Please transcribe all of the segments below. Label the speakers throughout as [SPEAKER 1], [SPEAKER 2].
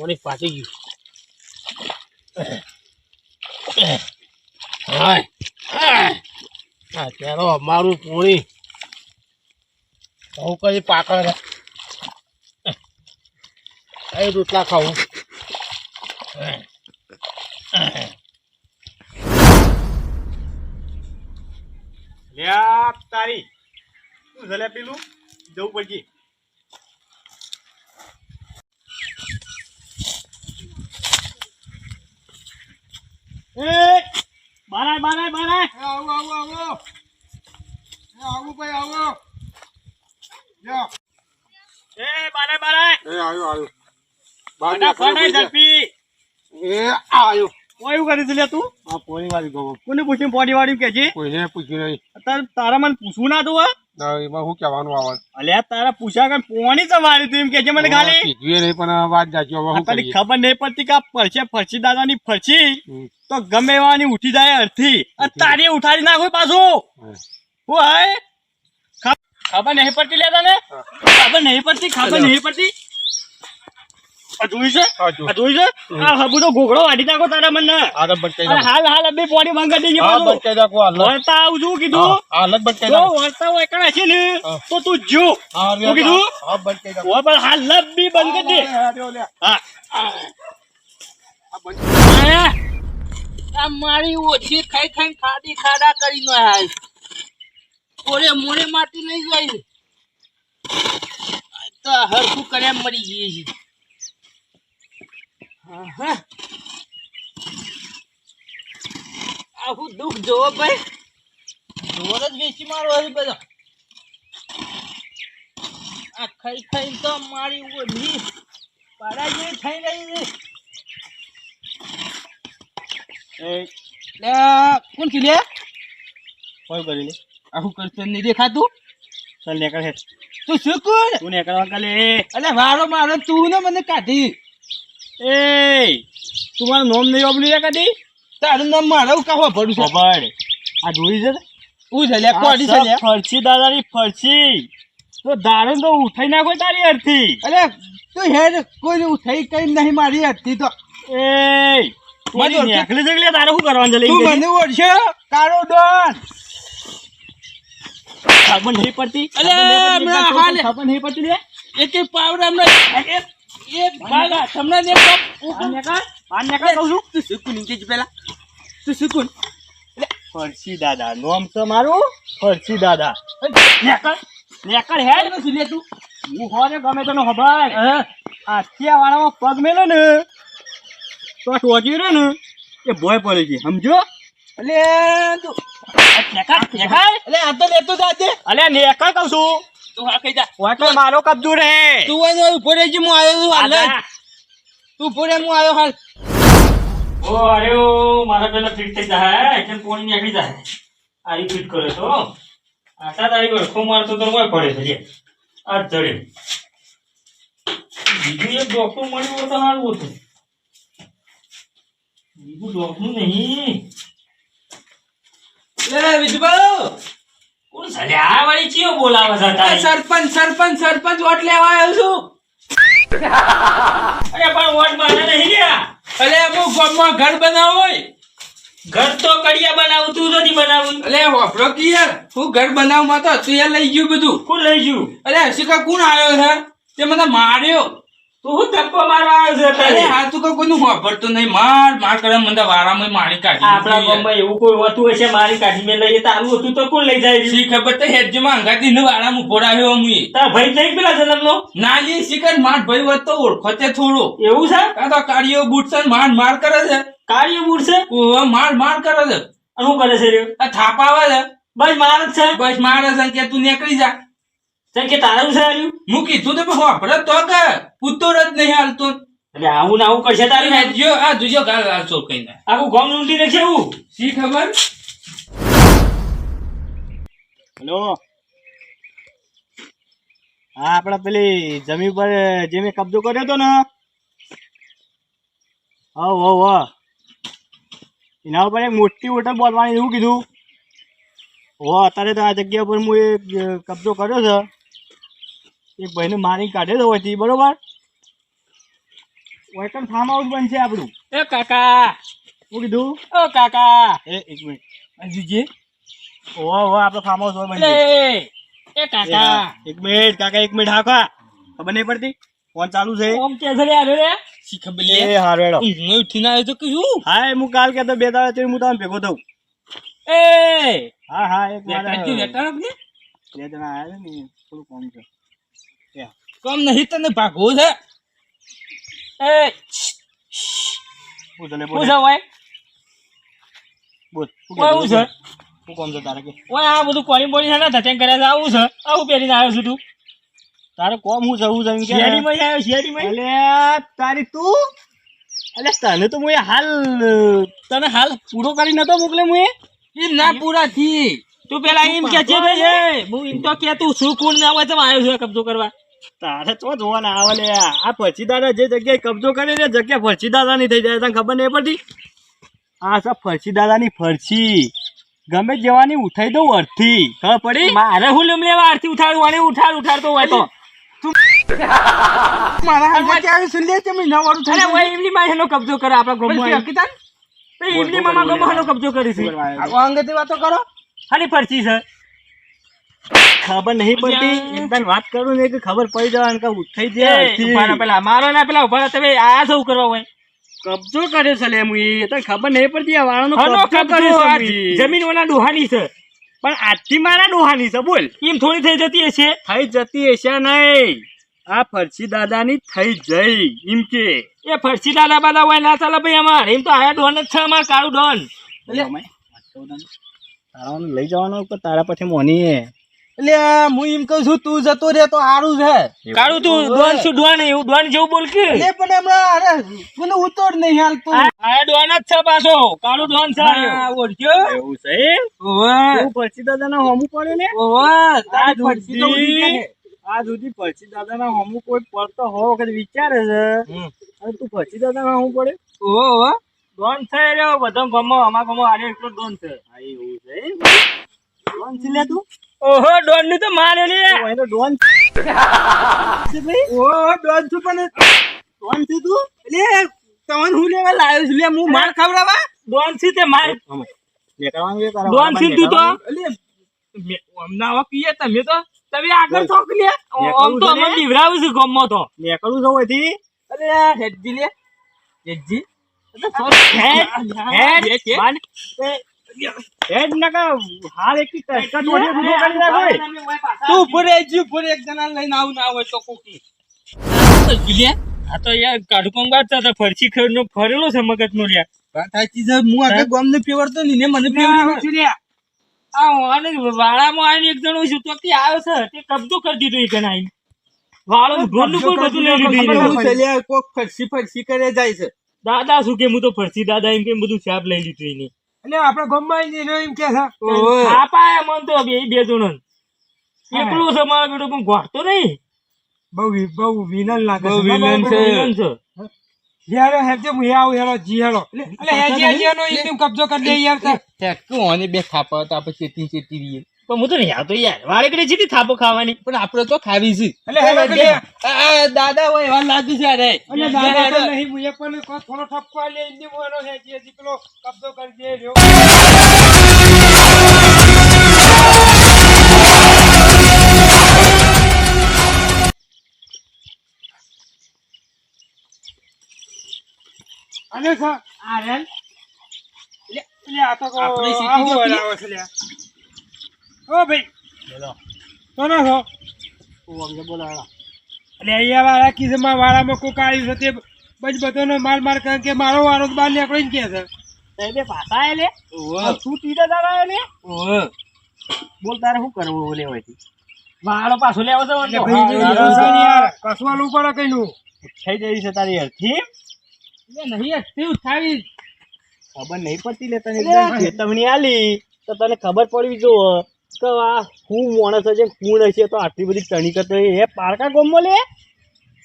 [SPEAKER 1] પાણી પાટી ગયું. હાય હા ચાલો અમારું પોણી હું કઈ પાકડ એ રોટલા ખાવું.
[SPEAKER 2] તારી શું છે પેલું જવું પડશે. બારાય બારાય બારાય
[SPEAKER 3] આવો આવો આવો આવો ભાઈ આવો લ્યો
[SPEAKER 2] બારાય બારાય
[SPEAKER 3] આવ્યો આવ્યો
[SPEAKER 2] બારાય ઝડપી
[SPEAKER 3] આવ્યો
[SPEAKER 2] કોઈ એવું કરી લે તું
[SPEAKER 3] આ પોણી વાળી ગયો
[SPEAKER 2] કોને પૂછ્યું પોડી વાળી કે છે
[SPEAKER 3] કોઈને પૂછ્યું નહીં
[SPEAKER 2] અત્યારે તારા મને પૂછવું ના તું
[SPEAKER 3] એમાં શું કહેવાનું આવે
[SPEAKER 2] અલ્યા તારા પૂછ્યા કે પોણી તમારી તું એમ કે છે મને ખાલી
[SPEAKER 3] કીધું નહીં પણ વાત જાચ્યો હવે શું
[SPEAKER 2] ખાલી
[SPEAKER 3] કરીએ
[SPEAKER 2] ખબર નહીં પડતી કે આ ફરસી દાદાની ફરસી તો ગમે એવાની ઉઠી જાય અડધી તારી ઉઠાડી નાખો પાછું હું હાય ખબર નહીં પડતી લેતા ને ખબર નહીં પડતી જોઈ છે આ હબુ તો ઘોઘડો વાઢી નાખો તારા મને હાલ બે પોણી માંગા દેજે વળતા આવજો કીધું વળતા હોય કણ છે ને તો તું જો કીધું હાલ લબ્બી બંધ કરી દે
[SPEAKER 1] આ મારી ઓછી ખાઈ ખાઈ ખાડી ખાડા કરી નો હાલ ઓરે મોરે માટી લઈ જાય તો હરખું કર્યા મરી ગઈ છે. આવું દુઃખ જોવો ભાઈ જોર જ વેચી મારો હશે બધા આ ખાઈ ખાઈ તો મારી ઓછી પાડા જેવી થઈ રહી છે. કોણ કીધે
[SPEAKER 2] કોઈ કરી લે
[SPEAKER 1] આવું કરશે નહીં દેખાતું
[SPEAKER 2] ચાલ નીકળ હે
[SPEAKER 1] તું શું કોણ
[SPEAKER 2] તું નીકળવા કાલે
[SPEAKER 1] અલે મારો મારો તું ને મને કાઢી
[SPEAKER 2] એ તું મારું નામ નહીં વાપરી લે કાઢી
[SPEAKER 1] તારું નામ મારું કહો ભરું છે
[SPEAKER 2] ખબર આ જોઈ છે
[SPEAKER 1] હું છે લે કોડી છે લે
[SPEAKER 2] ફરસી દાદાની ફરસી તો દારૂ તો ઉઠાઈ નાખો તારી અર્થી
[SPEAKER 1] અલે તું હેડ કોઈ ઉઠાઈ કઈ નહીં મારી હતી તો
[SPEAKER 2] એ મને નીકળી જગલે તારે શું કરવાનું છે
[SPEAKER 1] તું મને ઓળશે કાળો ડોન
[SPEAKER 2] ખબર નહીં પડતી
[SPEAKER 1] અલે હાલ
[SPEAKER 2] ખબર નહીં પડતી લે
[SPEAKER 1] એક પાવર અમને એક ભાગા તમને ને
[SPEAKER 2] બાર નીકળ કહું છું
[SPEAKER 1] તું સુકુન નીચે જ પેલા તું સુકુન
[SPEAKER 2] ફરસી દાદા નામ છે મારું ફરસી દાદા નીકળ હેડ
[SPEAKER 1] નથી લે તું
[SPEAKER 2] હું હોરે ગમે તને ખબર આખિયા વાળામાં પગ મેલો ને તો ટોકી રહ્યો ને એ ભોય પડે છે સમજો
[SPEAKER 1] અલે તું
[SPEAKER 2] નીકળ
[SPEAKER 1] અલે આ તો લેતો જાજે
[SPEAKER 2] અલે નીકળ કહું છું
[SPEAKER 1] તું આ કઈ જા
[SPEAKER 2] વાટલો મારો કબજો રહે
[SPEAKER 1] તું હોય ઉપર જ હું આવ્યો હાલ તું ઉપર હું આવ્યો હાલ
[SPEAKER 2] ઓ અરે મારા પેલા ફિટ થઈ જાય એટલે પોણી નીકળી જાય આરી ફિટ કરે તો આટા તારી વળખો મારતો તો કોઈ પડે છે આ ચડે બીજું એક ડોક્ટર મળ્યું હોત તો સારું હતું બીજું ડોક્ટર નહીં
[SPEAKER 1] લે વિજુભાઈ
[SPEAKER 2] કોણ ચાલે આ વાળી ચિયો બોલાવે છે તારી
[SPEAKER 1] સરપંચ વોટ લેવા આવ્યો છું
[SPEAKER 2] અરે પણ વોટ મારે નહીં ગયા
[SPEAKER 1] અલે હું ગામમાં ઘર બનાવો હોય
[SPEAKER 2] ઘર તો કડિયા બનાવું તું નથી બનાવું
[SPEAKER 1] અલે હોફળો કી યાર હું ઘર બનાવવા માં તો તું યાર લઈ ગયું બધું
[SPEAKER 2] કોણ લઈ ગયું
[SPEAKER 1] અલે હસીકા કોણ આવ્યો છે તે મને માર્યો
[SPEAKER 2] તું હું ધક્કો મારવા આવ્યો છે
[SPEAKER 1] અરે
[SPEAKER 2] તારે
[SPEAKER 1] આ તું કોઈનું હોફળતો નહીં માર કરે મને વારામાં મારી કાઢી
[SPEAKER 2] આપણા ગામમાં એવું કોઈ હોતું હશે મારી કાઢી મેં લઈએ તારું હતું તો કોણ લઈ જાય
[SPEAKER 1] શી ખબર તો હેડજમાં અંગાતી ને વારામાં ફોડાવ્યો હું
[SPEAKER 2] તારા ભાઈ નહીં પેલા જન્મનો
[SPEAKER 1] ના લે શિકર માર ભાઈ વત તો ઓળખો તે થોડો
[SPEAKER 2] એવું છે
[SPEAKER 1] આ તો કાળીઓ બૂટસન માર કરે છે
[SPEAKER 2] કાર્ય મૂળશે
[SPEAKER 1] ઓ માર કરે છે
[SPEAKER 2] અને શું કરે છે રે
[SPEAKER 1] આ થાપાવે છે
[SPEAKER 2] બસ માર જ છે
[SPEAKER 1] બસ મારે છે કે તું નીકળી જા
[SPEAKER 2] જેમ કે તારું છે આવ્યું
[SPEAKER 1] હું કીધું તો હોફળે તો કે પૂતો જ નહીં હાલતો
[SPEAKER 2] એટલે આવું ને આવું કરશે તારું
[SPEAKER 1] હેડજો આ જોજો ગાલ છો કઈ ના
[SPEAKER 2] આખું ગામ લૂંટી નાખશે એવું
[SPEAKER 1] શી ખબર
[SPEAKER 2] હેલો હા આપડે પેલી જમીન પર જે મેં કબજો કર્યો હતો ને હવ એના ઉપર એક મોટી હોટલ બોલવાની એવું કીધું અત્યારે તો આ જગ્યા પર હું એક કબજો કર્યો છે એક ભાઈને મારી કાઢેલો હતી બરોબર વેલકમ ફાર્મ હાઉસ બનશે આપણું.
[SPEAKER 1] એ કાકા
[SPEAKER 2] શું કીધું?
[SPEAKER 1] ઓ કાકા
[SPEAKER 2] એક મિનિટ.
[SPEAKER 1] અંજુજી
[SPEAKER 2] ઓહો આપણો ફાર્મ હાઉસ
[SPEAKER 1] લે
[SPEAKER 2] બનશે.
[SPEAKER 1] એ કાકા
[SPEAKER 2] એક મિનિટ કાકા, એક મિનિટ. હા કા ખબર નહીં પડતી ફોન ચાલુ છે.
[SPEAKER 1] ઓમ કે છે યાર રે શી ખબર લે
[SPEAKER 2] એ હાર વેડો.
[SPEAKER 1] હું ઉઠીને આવ્યો તો કયું
[SPEAKER 2] હા હું કાલ કહેતો 2 દાડા હું તમને ભેગો થઉં.
[SPEAKER 1] એ
[SPEAKER 2] હા હા એક
[SPEAKER 1] વેટાજી
[SPEAKER 2] મારા
[SPEAKER 1] વેટાણ ને
[SPEAKER 2] 2 જણા આવ્યા છે ને થોડું કામ છે.
[SPEAKER 1] કોમ નહીં તને ભાગવું છે એ
[SPEAKER 2] પૂછ લે
[SPEAKER 1] હું છે ઓય
[SPEAKER 2] બોલ
[SPEAKER 1] ઓય હું છે
[SPEAKER 2] શું કામ છે તારે કે?
[SPEAKER 1] ઓય આ બધું કોણી બોણી છે ને ધટેંગ કરે છે આવું છે આવું પહેરીને આવ્યો છું તું
[SPEAKER 2] તારે કોમ હું જવું છે એમ કે?
[SPEAKER 1] શિયાળીમાં આવ્યો શિયાળીમાં
[SPEAKER 2] અલે તારી તું અલે તને તો મુએ હાલ તને હાલ પૂરો કરી નતો મોકલે મુએ.
[SPEAKER 1] એમ ના પૂરા થી તું પેલા એમ કે છે ભાઈ હું એમ તો કે તું શું કોણ ના હોય તો આવ્યો છે કબજો કરવા
[SPEAKER 2] તારે તો જોવા ના આવે લે. આ ફરસી દાદા જે જગ્યાએ કબજો કરે ને જગ્યા ફરસી દાદા ની થઈ જાય તને ખબર નહીં પડતી? આ સબ ફરસી દાદાની ફરસી ગમે જવાની ઉઠાઈ દઉં અર્થી ખબર પડી?
[SPEAKER 1] મારે હું લેમ લેવા આરતી ઉઠાડું અને ઉઠાડતો હોય તો
[SPEAKER 3] મારા હાથમાં ક્યારે સુલ્લે છે મેં નવારું થઈ
[SPEAKER 1] અરે ઓય એમની માં એનો કબજો કરે આપણા ગામમાં
[SPEAKER 3] હકીકત
[SPEAKER 1] તો એમની મામા ગામમાં એનો કબજો કરી છે
[SPEAKER 3] આ અંગતી વાતો કરો
[SPEAKER 1] ખાલી ફરસી છે
[SPEAKER 2] ખબર નહીં પડતી એકદમ વાત કરું ને કે ખબર પડી જવાનું કે ઉઠાઈ દે અર્થી.
[SPEAKER 1] ઉભા પેલા મારો ના પેલા ઉભા તમે આ શું કરવા હોય
[SPEAKER 2] કબજો કર્યો છે લે મુએ તને ખબર નહીં પડતી આ વાળાનો
[SPEAKER 1] હનો
[SPEAKER 2] કબજો
[SPEAKER 1] કબજો
[SPEAKER 2] કર્યો
[SPEAKER 1] આ
[SPEAKER 2] છે મુએ.
[SPEAKER 1] જમીન ઓના ડોહાની છે
[SPEAKER 2] પણ આજથી મારા ડોહાની છે બોલ.
[SPEAKER 1] એમ થોડી થઈ જતી હશે
[SPEAKER 2] થઈ જતી હશે નહીં આ ફરસી દાદાની થઈ જઈ એમ કે
[SPEAKER 1] એ ફરસી દાદા બાદા હોય ના ચાલે ભાઈ અમાર એમ તો આયા ડોન જ છે અમાર કાળું ડોન
[SPEAKER 2] તારા લઈ જવાનો કે તારા પછી મોની
[SPEAKER 3] એટલે હું એમ કહું છું તું જતો રે તો સારું છે
[SPEAKER 1] કાળું તું ડોન શું ડોન એવું ડોન જેવું બોલ કે
[SPEAKER 3] એટલે પણ હમણાં અરે મને ઉતોડ નહીં હાલ તું
[SPEAKER 1] આયા ડોન જ છે પાછો કાળું ડોન છે ઓળખ્યો
[SPEAKER 2] એવું છે
[SPEAKER 1] ઓવે
[SPEAKER 2] તું ફરસી દાદાના હોમું પડે ને
[SPEAKER 1] ઓવે
[SPEAKER 2] આ
[SPEAKER 1] તારી ફરસી તો ઉડી જાય
[SPEAKER 2] સુધી ફરસી દાદાના હોમું કોઈ પડતો હો વખત વિચારે છે અને તું ફરસી દાદાના હોમું પડે
[SPEAKER 1] ઓવે ડોન છે રે બધો ગમો અમાર ગમો આરે એટલો ડોન છે
[SPEAKER 2] હા એવું છે ડોન છે લે તું
[SPEAKER 1] ઓહો ડોન ની તો મારે લે
[SPEAKER 2] એનો ડોન છે ભાઈ
[SPEAKER 3] ઓ ડોન છું પણ
[SPEAKER 2] ડોન છે તું
[SPEAKER 3] એટલે તમને હું લેવા લાવ્યો છું લે હું માર ખવડાવા
[SPEAKER 1] ડોન છે તે માર
[SPEAKER 2] લેકરવાનું એ તારા
[SPEAKER 1] ડોન છે તું તો
[SPEAKER 3] એટલે
[SPEAKER 1] અમના આવા પીએ તમે તો તમે આગળ થોક લે આમ તો અમે બીવરાવું છે ગમો તો
[SPEAKER 2] લેકરું જવું એથી
[SPEAKER 1] અરે હેડજી લે હેડજી
[SPEAKER 2] હેડ નકા હાલ એક ટસ્કા ટોડી રૂડો કરી નાખો
[SPEAKER 3] તું ઉપર એક જણા લઈને આવું ના હોય તો કોકી
[SPEAKER 1] આ તો યાર કાઢું વાત છે ફરસી ખેડનો ફરેલો છે મગજ નો લ્યા
[SPEAKER 3] સાચી છે હું આગળ ગામ ને પેવડતો નહીં ને મને પેવડી નથી રે
[SPEAKER 1] આ અને વાળામાં આવીને એક જણો છું તો કે આવ્યો છે તે કબજો કરી દીધો એ કનાઈ વાળો ઢોલનું કોઈ બધું લઈ લીધું
[SPEAKER 3] હું ચલ્યા કોક ફરસી કરે જાય છે
[SPEAKER 1] દાદા શું કે હું તો ફરસી દાદા એમ કે બધું સાપ લઈ લીધું એને
[SPEAKER 3] એટલે આપણા ગામમાં આવીને એમ કે છે
[SPEAKER 1] આપા મન તો બે જણ એકલું છે મારો બેટો પણ ગોઠતો નહીં
[SPEAKER 3] બહુ વિનલ લાગે
[SPEAKER 1] બહુ વિલન છે
[SPEAKER 3] હેરો હેજે હું આવું હેરો જી હેરો એટલે હેજે નો એકદમ કબજો કરી દે યાર
[SPEAKER 1] કોને બે થાપા હતા પછી ચેતી રહીએ પણ હું તો નહીં આવતો યાર વાળે કડે જીતી થાપો ખાવાની પણ આપણે તો ખાવી છે
[SPEAKER 3] એટલે હેરો કે
[SPEAKER 1] દાદા હોય એવા લાગે છે અરે
[SPEAKER 3] અને દાદા તો નહીં હું એક પણ થોડો ઠપકો લે ઇન્દી મોનો હેજે દીકલો કબજો કરી દે રહ્યો અને સર
[SPEAKER 1] આરન
[SPEAKER 3] એટલે આ તો
[SPEAKER 1] આપણે સીટી
[SPEAKER 3] આવું
[SPEAKER 1] જો
[SPEAKER 3] આવે છે લે ઓ ભાઈ
[SPEAKER 2] બોલો
[SPEAKER 3] કોનો છો
[SPEAKER 2] તું અમને બોલાવા
[SPEAKER 3] એટલે અહીંયા વાળા કિસ્સામાં વાળામાં કોક આવ્યું છે તે બજ બધાનો માર માર કરે કે મારો વાળો બહાર નીકળીને કે છે
[SPEAKER 2] તે બે પાછા આય લે
[SPEAKER 1] ઓહ
[SPEAKER 2] તું તીડા દાડા આય લે
[SPEAKER 1] ઓહ
[SPEAKER 2] બોલ તારે શું કરવું ઓલે હોયથી
[SPEAKER 1] વાળો પાછો લેવો છે
[SPEAKER 3] એટલે ભાઈ જે યાર કસવાનું પડે કઈનું
[SPEAKER 2] થઈ જઈ છે તારી અર્થી
[SPEAKER 1] નહીં તેવું થાય
[SPEAKER 2] ખબર નહીં પડતી લે તને એકદમ ચેતવણી આલી તો તને ખબર પડવી જો કે આ હું માણસ છે કોણ હશે તો આટલી બધી ટણી કરતો એ પારકા ગોમો લે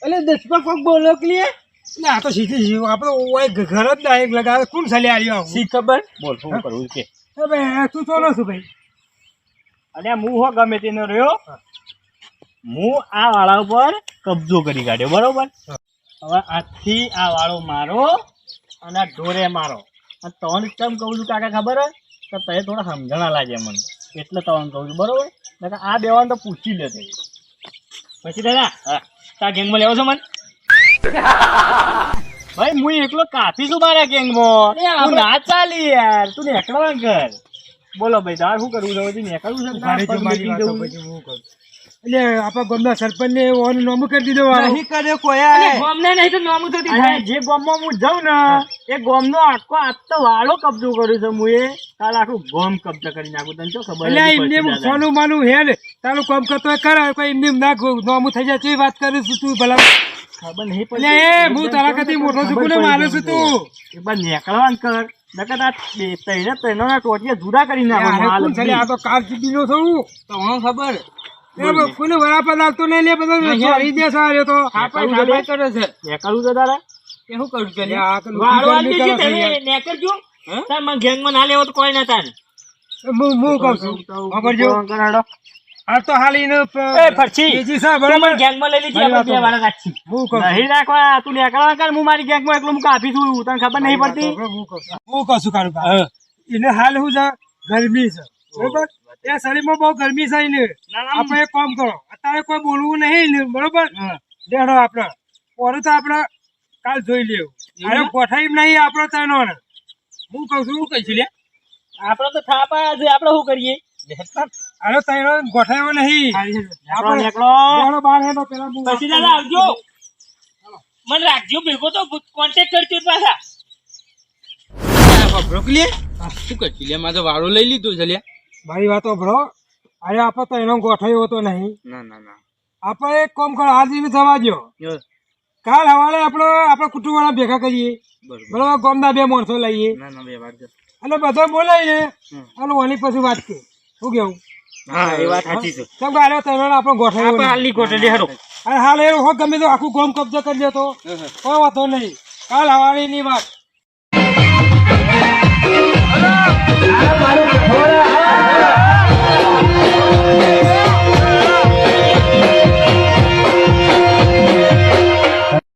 [SPEAKER 3] એટલે દસમાં કોક બોલો કે લે એટલે આ તો સીધી જીવ આપણો ઓય ઘર જ ના એક લગાવે કોણ ચાલી આવ્યો આવું
[SPEAKER 1] શી ખબર
[SPEAKER 2] બોલ શું કરવું કે
[SPEAKER 3] એ ભાઈ તું ચોલો છું ભાઈ
[SPEAKER 2] અને હું હો ગમે તેનો રહ્યો હું આ વાળા ઉપર કબજો કરી કાઢ્યો બરોબર હવે આજથી આ વાળો મારો અને આ ઢોરે મારો અને તને કેમ કહું છું કાકા ખબર હોય તો તમે થોડા સમજણા લાગે મને એટલે તમને કહું છું બરોબર નકર આ બેવાને તો પૂછી લે તે પછી દાદા હા તારા ગેંગમાં લેવો છો મને ભાઈ હું એકલો કાપી છું મારા ગેંગમાં તું ના ચાલી યાર તું નેકળવા કર બોલો ભાઈ તાર શું કરવું છે નેકળવું છે
[SPEAKER 3] મારે જો મારી વાતો પછી હું કરું. એટલે આપણા ગામના સરપંચને ઓનું નામ કરી દીધો વાળો.
[SPEAKER 1] અને ગોમને નહીં તો નોમું થતી
[SPEAKER 2] અને
[SPEAKER 1] થાય.
[SPEAKER 2] જે ગામમાં હું જાઉં ને એ ગામનો આખો આજ વાળો કબજો કર્યો છે હું એ કાલ આખું ગામ કબજો કરી નાખું તને શું ખબર
[SPEAKER 3] એટલે
[SPEAKER 2] નથી
[SPEAKER 3] એમને
[SPEAKER 2] પડતી દાદા.
[SPEAKER 3] સોનું માનું હેડ તારું કામ કરતો હોય કર કોઈ એમને ના નામું થઈ જાય તે વાત કરું છું તું ભલા.
[SPEAKER 2] ખબર નહીં
[SPEAKER 3] એટલે
[SPEAKER 2] પડતી.
[SPEAKER 3] એ હું તારા કરતી મોટો છું કોને મારે છું તું.
[SPEAKER 2] એ બાર નેકળવાનું કર નકર આ ત્રણેના ટોટિયા જુદા કરી નાખો
[SPEAKER 3] યાર,
[SPEAKER 2] માલ
[SPEAKER 3] કોણ છે લે? આ તો કારકિર્દીનો છું.
[SPEAKER 1] તમને ખબર
[SPEAKER 3] એ કોઈને વરાપા લાગતો નહીં લે બધો ચોરી દે સારો તો.
[SPEAKER 1] આપણે ઠાપાઈ કરે છે
[SPEAKER 2] નેકળવું છે તારા
[SPEAKER 1] કે શું કરું છે
[SPEAKER 3] લે, આ તો
[SPEAKER 1] વાળો
[SPEAKER 3] લુખી
[SPEAKER 1] આલી
[SPEAKER 3] ગરમી
[SPEAKER 1] દેજે
[SPEAKER 3] કરે છે
[SPEAKER 1] તમે
[SPEAKER 3] યાર.
[SPEAKER 1] નેકરજો તાર મને ગેંગમાં ના લેવો તો કોઈ ના તાર
[SPEAKER 3] હું કહું છું ખબરજો આ તો હાલ એને
[SPEAKER 2] એ ફરછી
[SPEAKER 3] એજી છે
[SPEAKER 2] તું
[SPEAKER 3] બરાબર.
[SPEAKER 2] મને ગેંગમાં લઈ લીધી આપણે બે વાળા રાખી
[SPEAKER 3] હું કહું છું.
[SPEAKER 2] નહીં રાખવા તું નેકળવા કર હું મારી ગેંગમાં એકલો હું કાપી છું તને ખબર નહીં પડતી
[SPEAKER 3] હું કહું છું કારું બા. એને હાલ શું છે ગરમી છે બરોબર એ શરીરમાં બહુ ગરમી છે એને આપણે એક કામ કરો અત્યારે કોઈ બોલવું નહીં ને, બરોબર દેડો આપણે ઓરું તો આપણે કાલ જોઈ લેવું અરે ગોઠાઈ નહીં આપણો તેનો હું કહું છું કઈ છું લે
[SPEAKER 2] આપણે તો થાપા છે આપણે શું કરીએ
[SPEAKER 3] અરે તેનો ગોઠાયો નહીં
[SPEAKER 2] નેકળો નેકળો
[SPEAKER 3] દેડો બહાર હેડો પેલા હું
[SPEAKER 1] પછી દાદા આવજો મને રાખજો ભેગો તો કોન્ટેક્ટ કરજો પાછા
[SPEAKER 4] શું કરશું લે મારે વાળો લઈ લીધું છે લે
[SPEAKER 3] મારી વાતો ભરો અરે આપણે તો એનો ગોઠાયો હતો નહીં
[SPEAKER 4] ના ના ના
[SPEAKER 3] આપણે એક કામ કરો આજ દિવસ થવા દો કાલ હવારે આપણે કુટુંબ વાળા ભેગા કરીએ બરોબર ગામના બે માણસો લઈએ
[SPEAKER 4] ના ના બે વાર
[SPEAKER 3] અને બધા બોલાવીએ અને ઓની પછી વાત કે શું કેવું
[SPEAKER 4] હા એ વાત સાચી છે
[SPEAKER 3] કેમ કે આરે તને આપણે ગોઠવ્યો
[SPEAKER 1] આપણે હાલની કોટડી હેડો
[SPEAKER 3] અને હાલ એ હો ગમે તો આખું ગામ કબજો કરી દેતો કોઈ વાતો નહીં કાલ હવારેની વાત